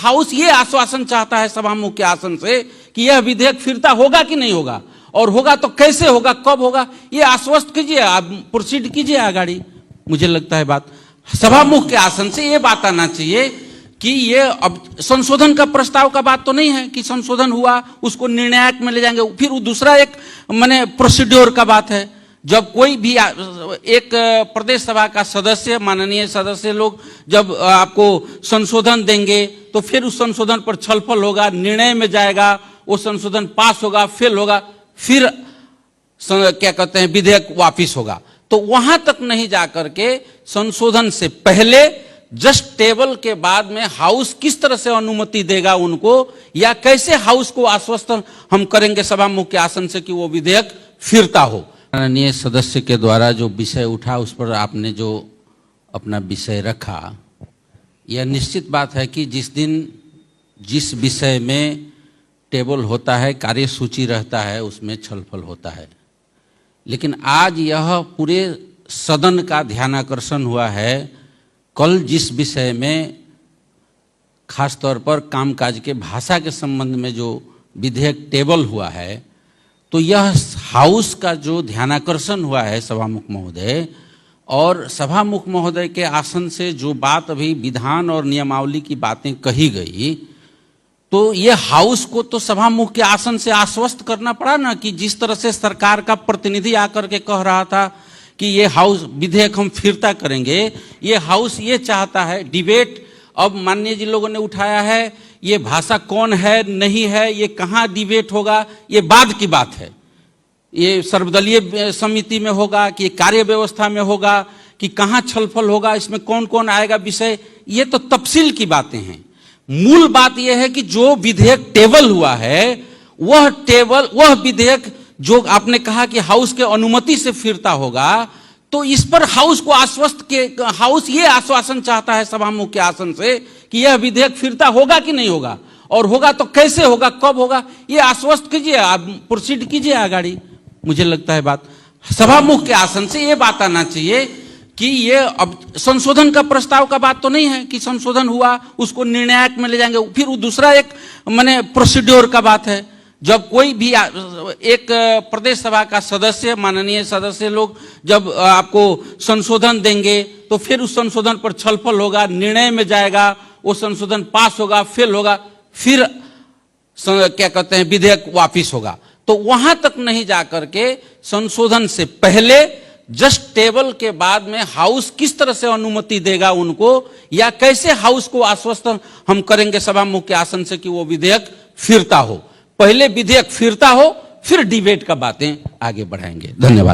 House ये आश्वासन चाहता है सभामुख के आसन से कि यह विधेयक फिरता होगा कि नहीं होगा, और होगा तो कैसे होगा, कब होगा, ये आश्वस्त कीजिए, आप प्रोसीड कीजिए आगाड़ी। मुझे लगता है बात सभामुख के आसन से ये बात आना चाहिए कि ये अब संशोधन का प्रस्ताव का बात तो नहीं है कि संशोधन हुआ उसको निर्णायक में ले जाएंगे, फिर वो दूसरा एक माने प्रोसीड्योर का बात है। जब कोई भी एक प्रदेश सभा का सदस्य, माननीय सदस्य लोग जब आपको संशोधन देंगे तो फिर उस संशोधन पर छलफल होगा, निर्णय में जाएगा, वो संशोधन पास होगा, फेल होगा, फिर क्या कहते हैं विधेयक वापिस होगा। तो वहां तक नहीं जाकर के संशोधन से पहले जस्ट टेबल के बाद में हाउस किस तरह से अनुमति देगा उनको, या कैसे हाउस को आश्वस्त हम करेंगे सभामुख के आसन से कि वो विधेयक फिरता हो। माननीय सदस्य के द्वारा जो विषय उठा उस पर आपने जो अपना विषय रखा, यह निश्चित बात है कि जिस दिन जिस विषय में टेबल होता है, कार्यसूची रहता है, उसमें छलफल होता है। लेकिन आज यह पूरे सदन का ध्यानाकर्षण हुआ है कल जिस विषय में खासतौर पर कामकाज के भाषा के संबंध में जो विधेयक टेबल हुआ है, तो यह हाउस का जो ध्यानाकर्षण हुआ है सभामुख महोदय, और सभामुख महोदय के आसन से जो बात अभी विधान और नियमावली की बातें कही गई, तो ये हाउस को तो सभामुख के आसन से आश्वस्त करना पड़ा ना कि जिस तरह से सरकार का प्रतिनिधि आकर के कह रहा था कि ये हाउस विधेयक हम फिरता करेंगे, ये हाउस ये चाहता है डिबेट। अब माननीय जी लोगों ने उठाया है ये भाषा कौन है नहीं है, ये कहाँ डिबेट होगा, ये बाद की बात है। ये सर्वदलीय समिति में होगा कि कार्य व्यवस्था में होगा कि कहाँ छलफल होगा, इसमें कौन कौन आएगा विषय, ये तो तफसील की बातें हैं। मूल बात यह है कि जो विधेयक टेबल हुआ है वह विधेयक जो आपने कहा कि हाउस के अनुमति से फिरता होगा, तो इस पर हाउस को हाउस ये आश्वासन चाहता है सभामुख के आसन से कि यह विधेयक फिरता होगा कि नहीं होगा, और होगा तो कैसे होगा, कब होगा, ये आश्वस्त कीजिए, आप प्रोसीड कीजिए आगाड़ी। मुझे लगता है बात सभामुख के आसन से ये बात आना चाहिए कि ये अब संशोधन का प्रस्ताव का बात तो नहीं है कि संशोधन हुआ उसको निर्णायक में ले जाएंगे, फिर वो दूसरा एक माने प्रोसीड्योर का बात है। जब कोई भी एक प्रदेश सभा का सदस्य, माननीय सदस्य लोग जब आपको संशोधन देंगे तो फिर उस संशोधन पर छलफल होगा, निर्णय में जाएगा, वो संशोधन पास होगा, फेल होगा, फिर क्या कहते हैं विधेयक वापिस होगा। तो वहां तक नहीं जाकर के संशोधन से पहले जस्ट टेबल के बाद में हाउस किस तरह से अनुमति देगा उनको, या कैसे हाउस को आश्वस्त हम करेंगे सभामुख के आसन से कि वो विधेयक फिरता हो। पहले विधेयक फिरता हो, फिर डिबेट का बातें आगे बढ़ाएंगे। धन्यवाद।